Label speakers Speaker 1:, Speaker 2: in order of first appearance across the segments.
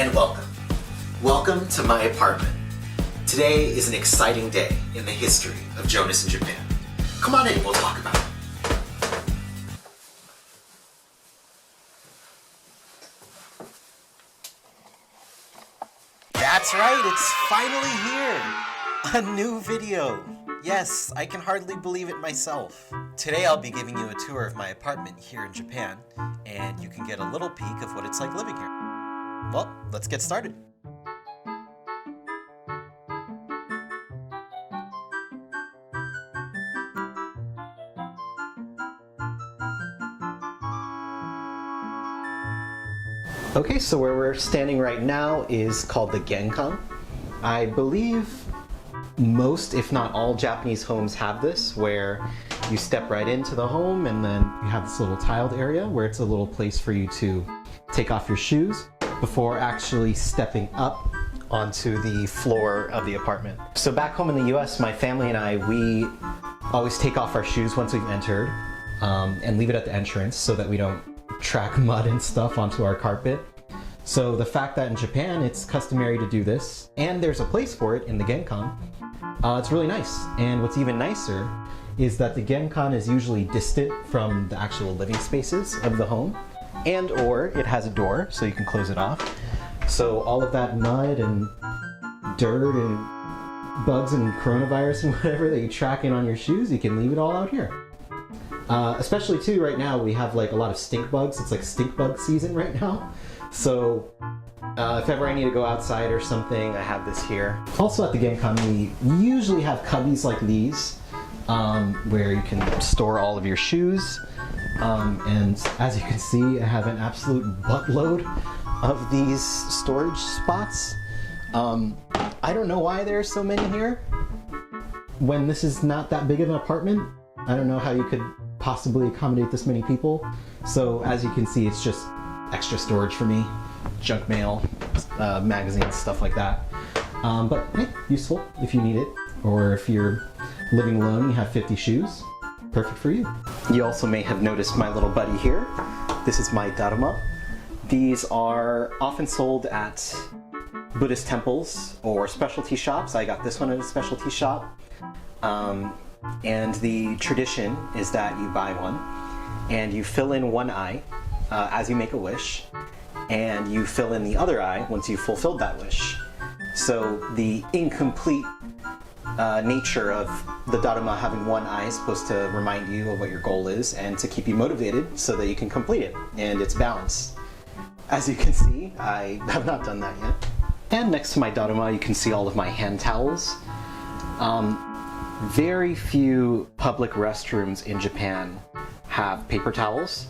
Speaker 1: and welcome. Welcome to my apartment. Today is an exciting day in the history of Jonas in Japan. Come on in, we'll talk about it. That's right, it's finally here! A new video! Yes, I can hardly believe it myself. Today I'll be giving you a tour of my apartment here in Japan, and you can get a little peek of what it's like living here. Well, let's get started. Okay, so where we're standing right now is called the Genkan. I believe most, if not all, Japanese homes have this, where you step right into the home and then you have this little tiled area where it's a little place for you to take off your shoes before actually stepping up onto the floor of the apartment. So back home in the US, my family and I, we always take off our shoes once we've entered and leave it at the entrance so that we don't track mud and stuff onto our carpet. So the fact that in Japan it's customary to do this, and there's a place for it in the Genkan, it's really nice. And what's even nicer is that the Genkan is usually distant from the actual living spaces of the home, and or it has a door so you can close it off. So all of that mud and dirt and bugs and coronavirus and whatever that you track in on your shoes, you can leave it all out here. Especially too, right now we have like a lot of stink bugs. It's like stink bug season right now. So if ever I need to go outside or something, I have this here. Also at the Genkan, we usually have cubbies like these where you can store all of your shoes. And as you can see, I have an absolute buttload of these storage spots. I don't know why there are so many here when this is not that big of an apartment. I don't know how you could possibly accommodate this many people. So as you can see, it's just extra storage for me, junk mail, magazines, stuff like that. But hey, useful if you need it, or if you're living alone and you have 50 shoes, perfect for you. You also may have noticed my little buddy here. This is my Daruma. These are often sold at Buddhist temples or specialty shops. I got this one at a specialty shop. And the tradition is that you buy one and you fill in one eye as you make a wish, and you fill in the other eye once you've fulfilled that wish. So the incomplete nature of the Daruma having one eye is supposed to remind you of what your goal is and to keep you motivated so that you can complete it, and it's balanced. As you can see, I have not done that yet. And next to my Daruma, you can see all of my hand towels. Very few public restrooms in Japan have paper towels.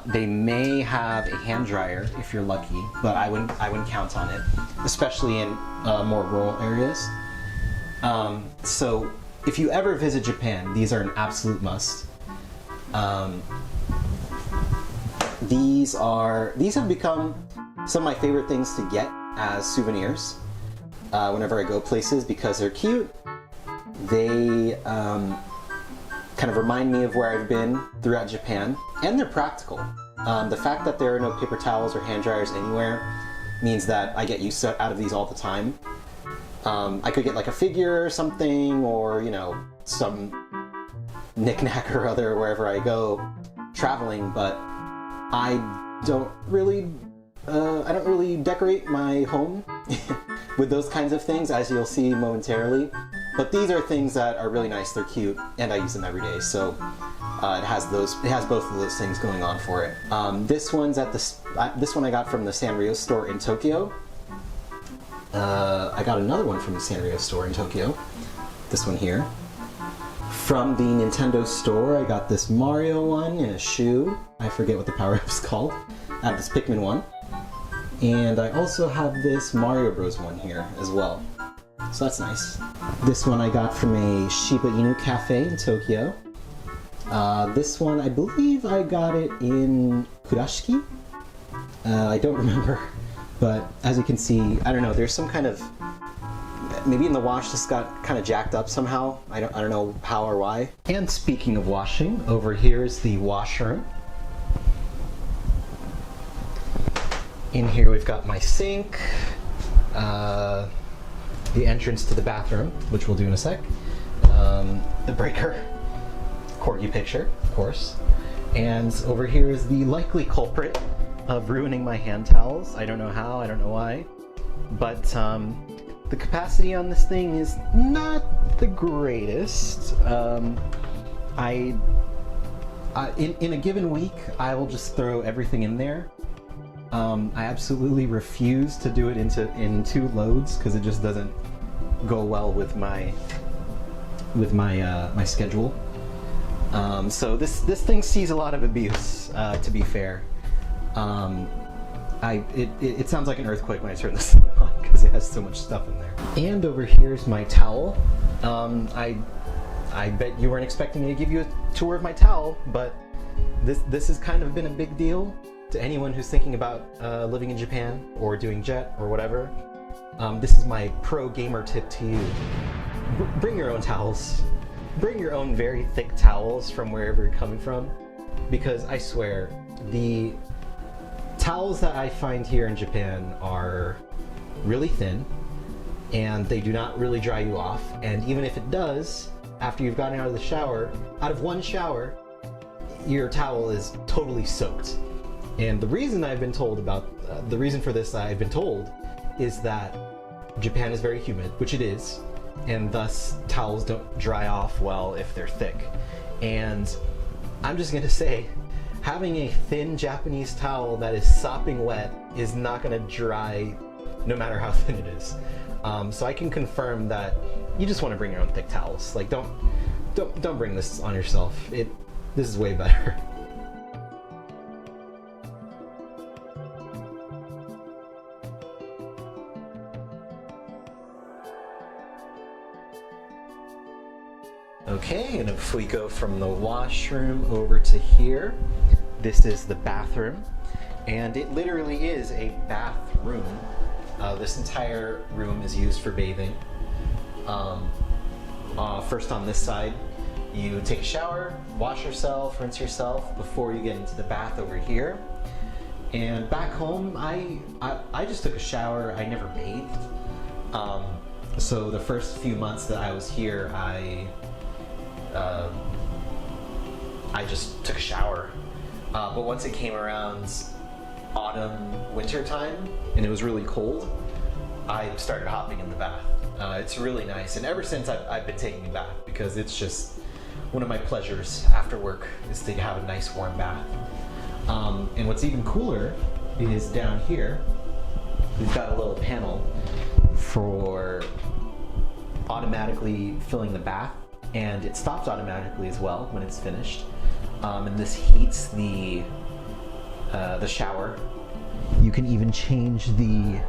Speaker 1: They may have a hand dryer if you're lucky, but I wouldn't count on it, especially in more rural areas. So if you ever visit Japan, these are an absolute must. These have become some of my favorite things to get as souvenirs whenever I go places because they're cute. They kind of remind me of where I've been throughout Japan, and they're practical. The fact that there are no paper towels or hand dryers anywhere means that I get use out of these all the time. I could get like a figure or something, or you know, some knick-knack or other wherever I go traveling, but I don't really decorate my home with those kinds of things, as you'll see momentarily. But these are things that are really nice, they're cute, and I use them every day, so it has both of those things going on for it. This one I got from the Sanrio store in Tokyo. I got another one from the Sanrio store in Tokyo. This one here. From the Nintendo store, I got this Mario one in a shoe. I forget what the power-up's called. I have this Pikmin one. And I also have this Mario Bros. One here as well. So that's nice. This one I got from a Shiba Inu cafe in Tokyo. This one, I believe I got it in Kurashiki? I don't remember. But as you can see, I don't know, there's some kind of, maybe in the wash this got kind of jacked up somehow. I don't know how or why. And speaking of washing, over here is the washroom. In here we've got my sink, the entrance to the bathroom, which we'll do in a sec, the breaker, corgi picture, of course, and over here is the likely culprit of ruining my hand towels. I don't know how, I don't know why, but the capacity on this thing is not the greatest. In a given week, I will just throw everything in there. I absolutely refuse to do it in 2 loads because it just doesn't go well with my my schedule. So this thing sees a lot of abuse, to be fair. It sounds like an earthquake when I turn this thing on because it has so much stuff in there. And over here's my towel. I bet you weren't expecting me to give you a tour of my towel, but this has kind of been a big deal to anyone who's thinking about living in Japan or doing jet or whatever. This is my pro gamer tip to you. Bring your own towels. Bring your own very thick towels from wherever you're coming from, because I swear, the towels that I find here in Japan are really thin and they do not really dry you off, and even if it does, after you've gotten out of the shower, out of one shower, your towel is totally soaked. And the reason I've been told about, the reason for this I've been told is that Japan is very humid, which it is, and thus towels don't dry off well if they're thick. And I'm just gonna say, having a thin Japanese towel that is sopping wet is not gonna dry no matter how thin it is. So I can confirm that you just wanna bring your own thick towels. Like, don't bring this on yourself. This is way better. Okay, and if we go from the washroom over to here, this is the bathroom, and it literally is a bathroom. This entire room is used for bathing. First on this side, you take a shower, wash yourself, rinse yourself before you get into the bath over here. And back home, I just took a shower. I never bathed. So the first few months that I was here, I just took a shower. But once it came around autumn, winter time, and it was really cold, I started hopping in the bath. It's really nice, and ever since I've been taking a bath, because it's just one of my pleasures after work is to have a nice warm bath. And what's even cooler is down here, we've got a little panel for automatically filling the bath, and it stops automatically as well when it's finished. And this heats the shower. You can even change the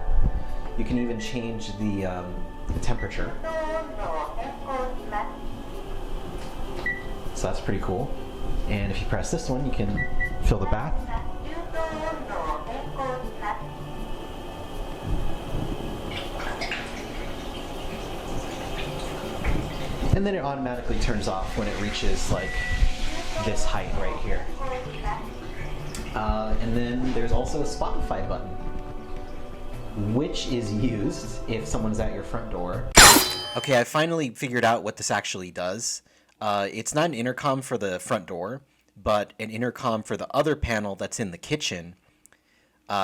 Speaker 1: temperature. So that's pretty cool. And if you press this one, you can fill the bath. And then it automatically turns off when it reaches like this height right here. And then there's also a Spotify button, which is used if someone's at your front door. Okay, I finally figured out what this actually does. It's not an intercom for the front door, but an intercom for the other panel that's in the kitchen.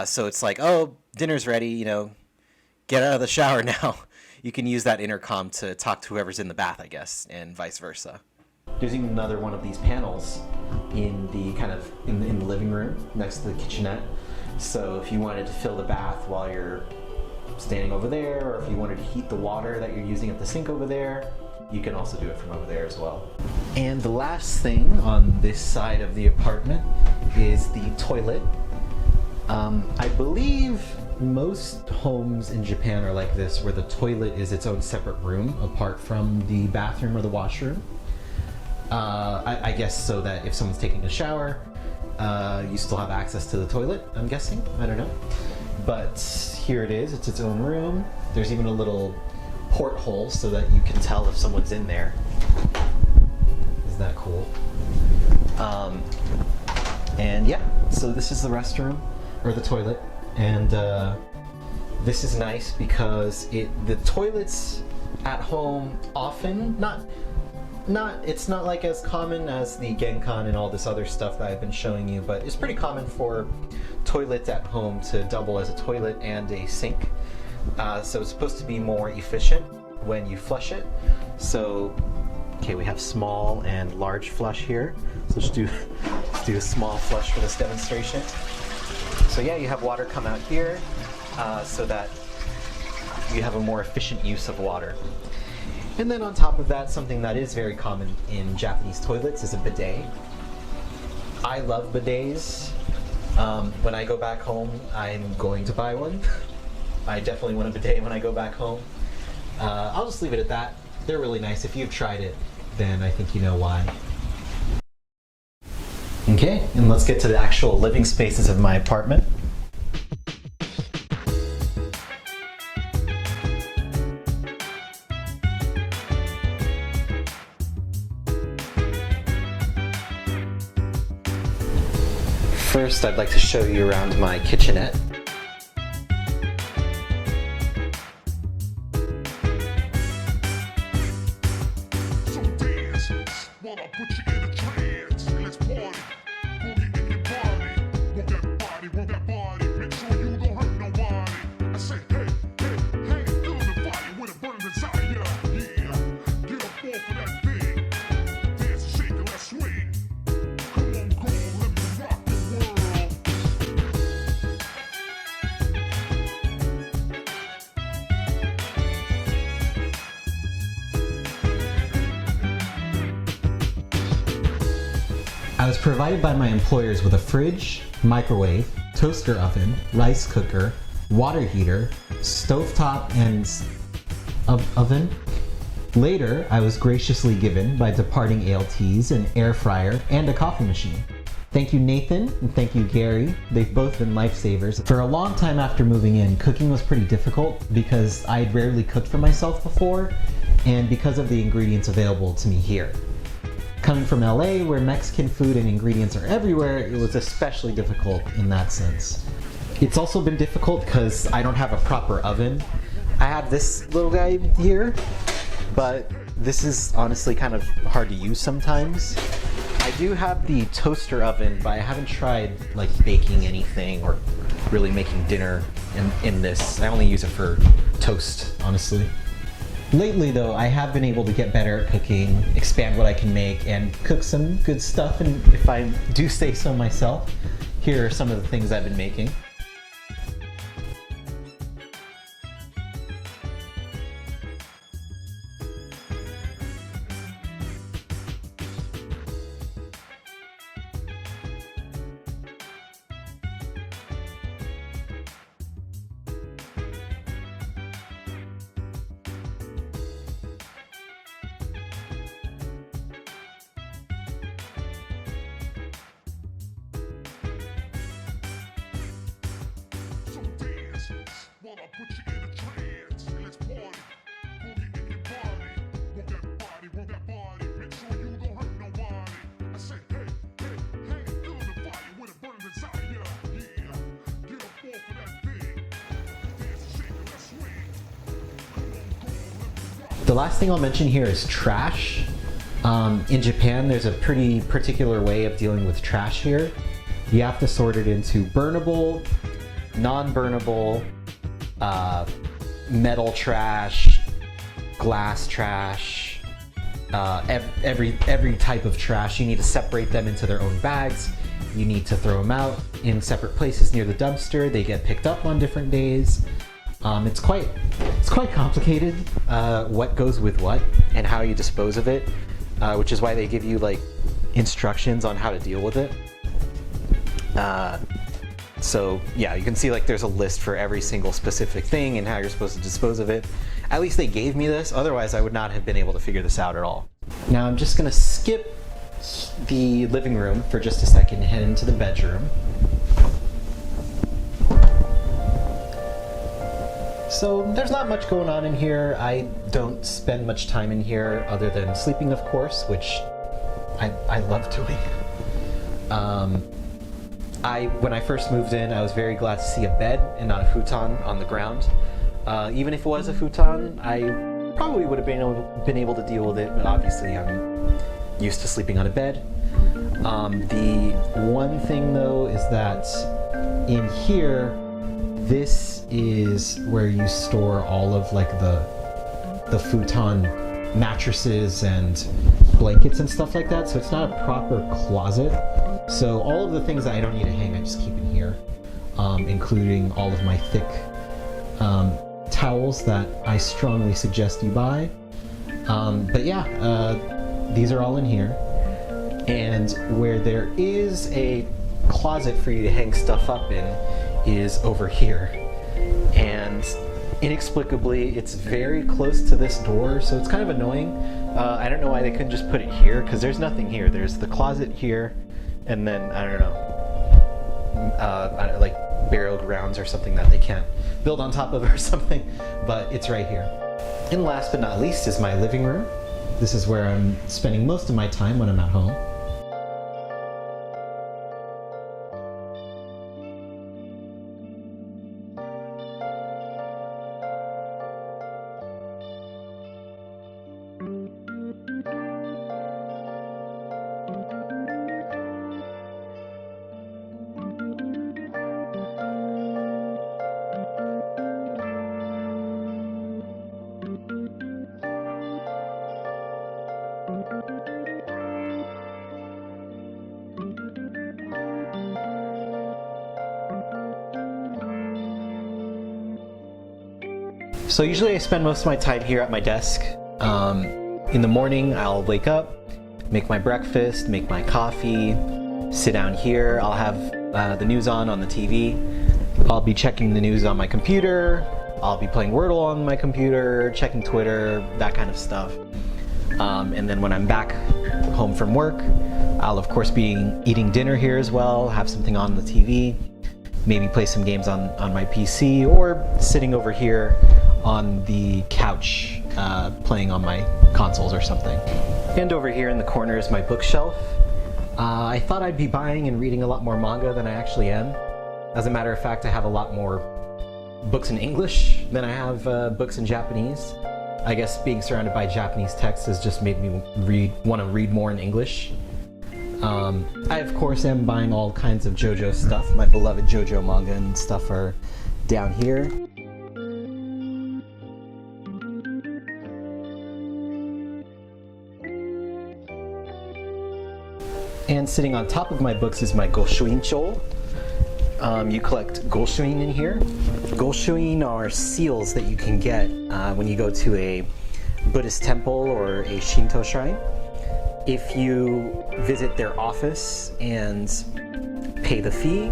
Speaker 1: So it's like, oh, dinner's ready, you know, get out of the shower now. You can use that intercom to talk to whoever's in the bath, I guess, and vice versa. There's even another one of these panels in the in the living room next to the kitchenette. So if you wanted to fill the bath while you're standing over there, or if you wanted to heat the water that you're using at the sink over there, you can also do it from over there as well. And the last thing on this side of the apartment is the toilet. I believe most homes in Japan are like this, where the toilet is its own separate room apart from the bathroom or the washroom. I guess so that if someone's taking a shower, you still have access to the toilet, I'm guessing. I don't know. But here it is, it's its own room. There's even a little porthole so that you can tell if someone's in there. Isn't that cool? And yeah, so this is the restroom, or the toilet. and this is nice because the toilets at home often it's not like as common as the Genkan and all this other stuff that I've been showing you, but it's pretty common for toilets at home to double as a toilet and a sink. So it's supposed to be more efficient when you flush it. So, okay, we have small and large flush here. So let's do a small flush for this demonstration. So yeah, you have water come out here so that you have a more efficient use of water. And then on top of that, something that is very common in Japanese toilets is a bidet. I love bidets. When I go back home, I'm going to buy one. I definitely want a bidet when I go back home. I'll just leave it at that. They're really nice. If you've tried it, then I think you know why. Okay, and let's get to the actual living spaces of my apartment. First, I'd like to show you around my kitchenette.
Speaker 2: So dance while I put you in a trance, and let's party. Boogie in your body, work that body, make sure you don't hurt nobody. I say, hey, feel the fire with a burning desire. Yeah, get up off of that thing, dance and shake and let's swing. Come on, girl, let me rock the world.
Speaker 1: I was provided by my employers with a fridge, microwave, toaster oven, rice cooker, water heater, stovetop, and oven. Later, I was graciously given by departing ALTs an air fryer and a coffee machine. Thank you, Nathan, and thank you, Gary. They've both been lifesavers. For a long time after moving in, cooking was pretty difficult because I had rarely cooked for myself before, and because of the ingredients available to me here. Coming from LA, where Mexican food and ingredients are everywhere, it was especially difficult in that sense. It's also been difficult because I don't have a proper oven. I have this little guy here, but this is honestly kind of hard to use sometimes. I do have the toaster oven, but I haven't tried like baking anything or really making dinner in this. I only use it for toast, honestly. Lately though, I have been able to get better at cooking, expand what I can make, and cook some good stuff, and if I do say so myself, here are some of the things I've been making.
Speaker 2: So dance while I put you in a trance, and let's party. Boogie in your body, work that body, make sure you don't hurt nobody. I say, hey, feel the fire with a burning desire. Yeah, get up off of that thing, dance and shake and let's swing. Come on, girl, let me rock.
Speaker 1: The last thing I'll mention here is trash. In Japan, there's a pretty particular way of dealing with trash here. You have to sort it into burnable, non-burnable, metal trash, glass trash, every type of trash. You need to separate them into their own bags. You need to throw them out in separate places near the dumpster. They get picked up on different days. It's quite complicated what goes with what and how you dispose of it, which is why they give you like instructions on how to deal with it. So yeah, you can see like there's a list for every single specific thing and how you're supposed to dispose of it. At least they gave me this, otherwise I would not have been able to figure this out at all. Now I'm just gonna skip the living room for just a second and head into the bedroom. So there's not much going on in here. I don't spend much time in here other than sleeping, of course, which I love doing. When I first moved in, I was very glad to see a bed and not a futon on the ground. Even if it was a futon, I probably would have been able to deal with it, but obviously I'm used to sleeping on a bed. The one thing though is that in here, this is where you store all of like the futon mattresses and blankets and stuff like that, so it's not a proper closet. So all of the things that I don't need to hang, I just keep in here, including all of my thick towels that I strongly suggest you buy. But yeah, these are all in here. And where there is a closet for you to hang stuff up in is over here. And inexplicably, it's very close to this door, so it's kind of annoying. I don't know why they couldn't just put it here, because there's nothing here. There's the closet here, and then, I don't know, like burial grounds or something that they can't build on top of or something, but it's right here. And last but not least is my living room. This is where I'm spending most of my time when I'm at home. So usually I spend most of my time here at my desk. In the morning, I'll wake up, make my breakfast, make my coffee, sit down here. I'll have the news on the TV. I'll be checking the news on my computer. I'll be playing Wordle on my computer, checking Twitter, that kind of stuff. And then when I'm back home from work, I'll of course be eating dinner here as well, have something on the TV, maybe play some games on my PC, or sitting over here on the couch playing on my consoles or something. And over here in the corner is my bookshelf. I thought I'd be buying and reading a lot more manga than I actually am. As a matter of fact, I have a lot more books in English than I have books in Japanese. I guess being surrounded by Japanese text has just made me want to read more in English. I of course am buying all kinds of JoJo stuff. My beloved JoJo manga and stuff are down here. And sitting on top of my books is my Goshuincho. You collect Goshuin in here. Goshuin are seals that you can get when you go to a Buddhist temple or a Shinto shrine. If you visit their office and pay the fee,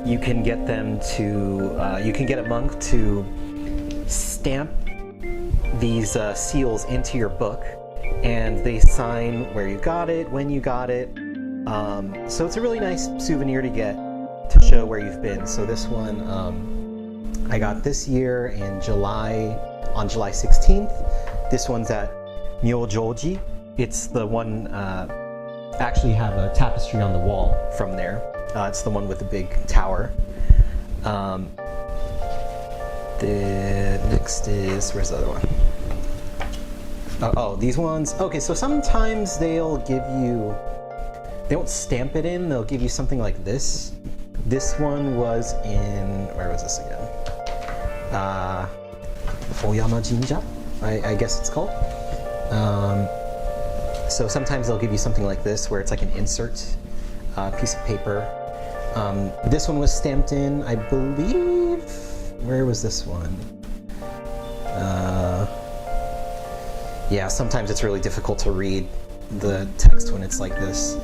Speaker 1: you can get them to, you can get a monk to stamp these seals into your book, and they sign where you got it, when you got it. So it's a really nice souvenir to get to show where you've been. So this one I got this year in on July 16th. This one's at Myojoji. It's the one, actually have a tapestry on the wall from there. It's the one with the big tower. The next is, where's the other one? Oh, these ones. Okay, so sometimes they'll give you, they won't stamp it in, they'll give you something like this. This one was in, where was this again? Oyama Jinja, I guess it's called. So sometimes they'll give you something like this where it's like an insert piece of paper. This one was stamped in, I believe, where was this one? Yeah, sometimes it's really difficult to read the text when it's like this.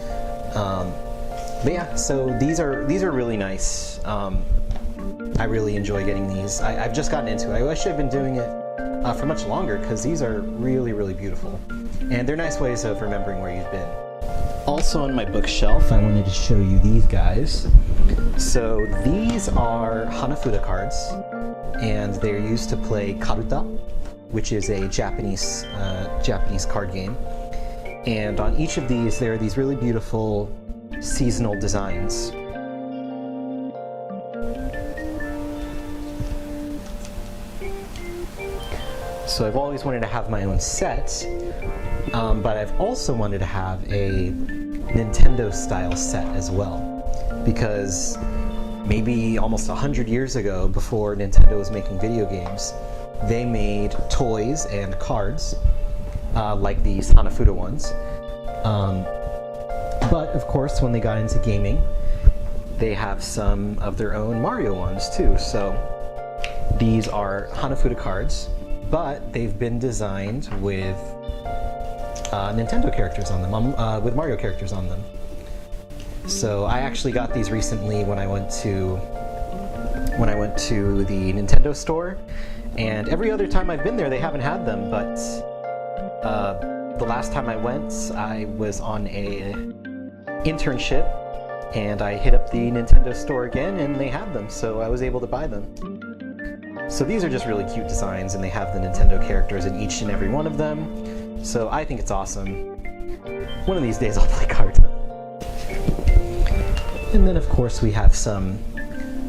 Speaker 1: But yeah, so these are really nice. I really enjoy getting these. I've just gotten into it. I wish I'd been doing it for much longer, because these are really, really beautiful. And they're nice ways of remembering where you've been. Also on my bookshelf, I wanted to show you these guys. So these are Hanafuda cards, and they're used to play Karuta, which is a Japanese card game. And on each of these, there are these really beautiful seasonal designs. So I've always wanted to have my own set, but I've also wanted to have a Nintendo style set as well, because maybe almost 100 years ago, before Nintendo was making video games, they made toys and cards like these Hanafuda ones. But of course, when they got into gaming, they have some of their own Mario ones too. So these are Hanafuda cards, but they've been designed with Nintendo characters on them, with Mario characters on them. So I actually got these recently when I went to the Nintendo store, and every other time I've been there they haven't had them, but the last time I went, I was on a internship and I hit up the Nintendo store again and they had them, so I was able to buy them. So these are just really cute designs, and they have the Nintendo characters in each and every one of them, so I think it's awesome. One of these days I'll play cards. And then of course we have some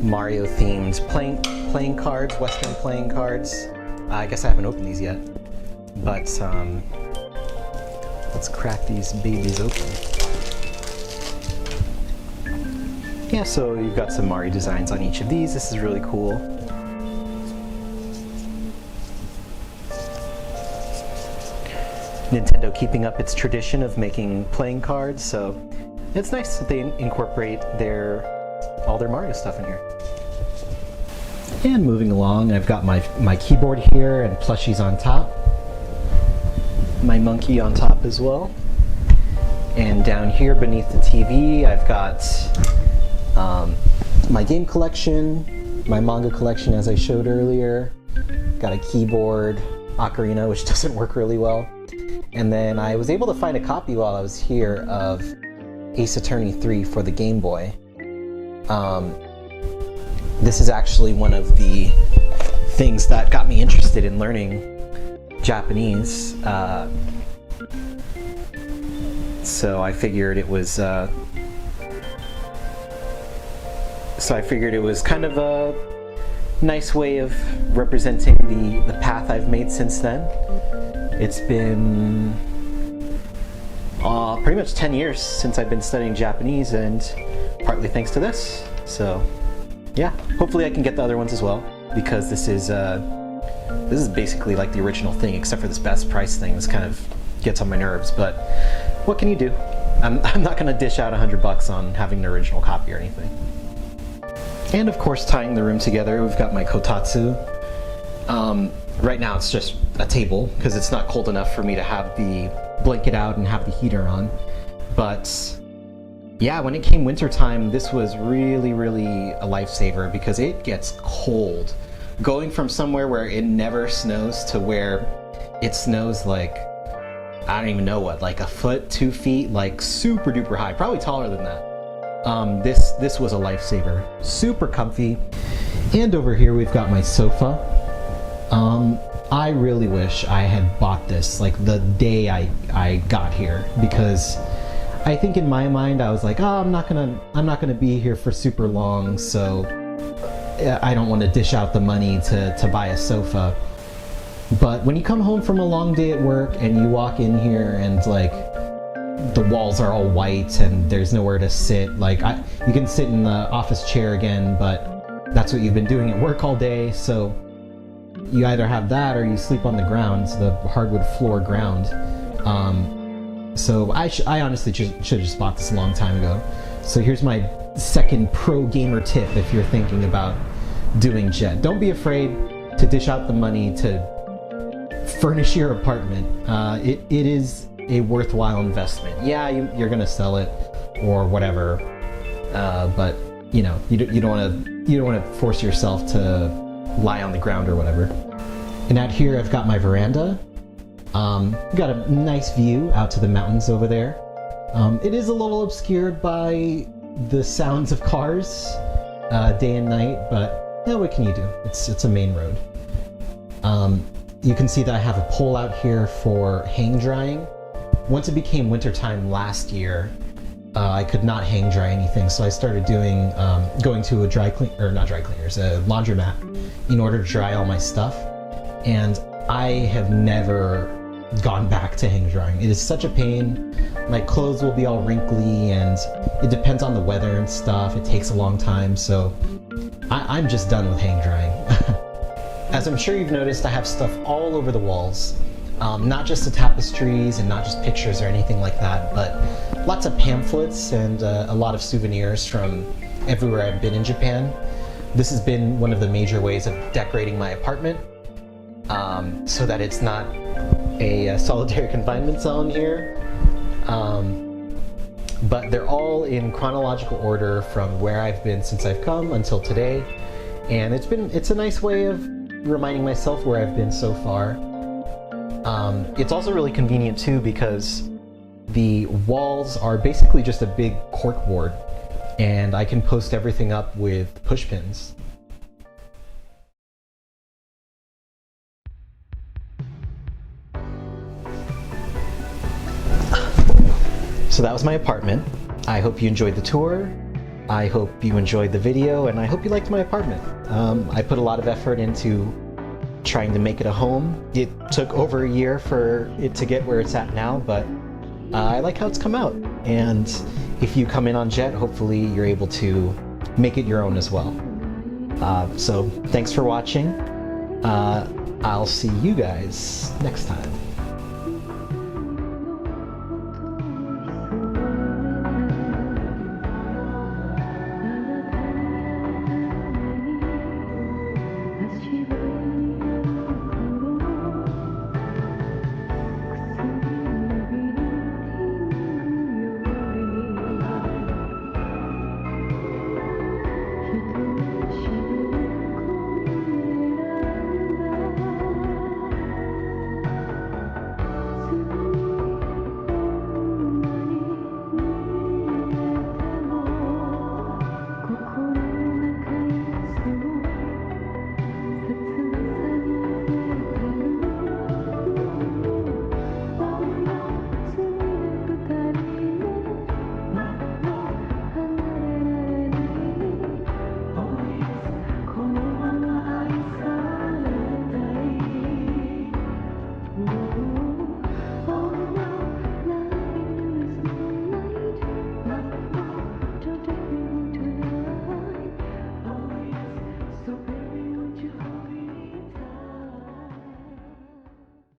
Speaker 1: Mario themed playing cards, Western playing cards. I guess I haven't opened these yet, but let's crack these babies open. Yeah, so you've got some Mario designs on each of these. This is really cool. Nintendo keeping up its tradition of making playing cards, so it's nice that they incorporate all their Mario stuff in here. And moving along, I've got my keyboard here and plushies on top. My monkey on top as well. And down here beneath the TV, I've got my game collection, my manga collection as I showed earlier. Got a keyboard, ocarina, which doesn't work really well. And then I was able to find a copy while I was here of Ace Attorney 3 for the Game Boy. This is actually one of the things that got me interested in learning Japanese. So I figured it was kind of a nice way of representing the path I've made since then. It's been pretty much 10 years since I've been studying Japanese, and partly thanks to this. So yeah, hopefully I can get the other ones as well, because this is basically like the original thing, except for this best price thing. This kind of gets on my nerves, but what can you do? I'm not gonna dish out $100 on having an original copy or anything. And of course, tying the room together, we've got my kotatsu. Right now it's just a table, because it's not cold enough for me to have the blanket out and have the heater on. But yeah, when it came wintertime, this was really, really a lifesaver, because it gets cold. Going from somewhere where it never snows to where it snows like, I don't even know what, like a foot, 2 feet, like super duper high, probably taller than that. This was a lifesaver. Super comfy. And over here we've got my sofa. I really wish I had bought this like the day I got here, because I think in my mind I was like, oh, I'm not gonna be here for super long, so I don't want to dish out the money to buy a sofa. But when you come home from a long day at work and you walk in here and like the walls are all white and there's nowhere to sit, like you can sit in the office chair again, but that's what you've been doing at work all day, so you either have that or you sleep on the ground, the hardwood floor ground. So I honestly should have just bought this a long time ago. So here's my second pro gamer tip if you're thinking about doing Jet. Don't be afraid to dish out the money to furnish your apartment. It is a worthwhile investment. Yeah, you're gonna sell it or whatever, but you know, you don't want to force yourself to lie on the ground or whatever. And out here I've got my veranda. Got a nice view out to the mountains over there. It is a little obscured by the sounds of cars day and night, but yeah, what can you do? It's a main road. You can see that I have a pole out here for hang drying. Once it became wintertime last year, I could not hang dry anything, so I started going to a laundromat in order to dry all my stuff. And I have never gone back to hang drying. It is such a pain. My clothes will be all wrinkly, and it depends on the weather and stuff. It takes a long time, so I'm just done with hang drying. As I'm sure you've noticed, I have stuff all over the walls. Not just the tapestries and not just pictures or anything like that, but lots of pamphlets and a lot of souvenirs from everywhere I've been in Japan. This has been one of the major ways of decorating my apartment, so that it's not a solitary confinement zone here. But they're all in chronological order from where I've been since I've come until today, and it's a nice way of reminding myself where I've been so far. It's also really convenient too because the walls are basically just a big corkboard, and I can post everything up with push pins. So that was my apartment. I hope you enjoyed the tour. I hope you enjoyed the video, and I hope you liked my apartment. I put a lot of effort into trying to make it a home. It took over a year for it to get where it's at now, but I like how it's come out. And if you come in on Jet, hopefully you're able to make it your own as well. So thanks for watching. I'll see you guys next time.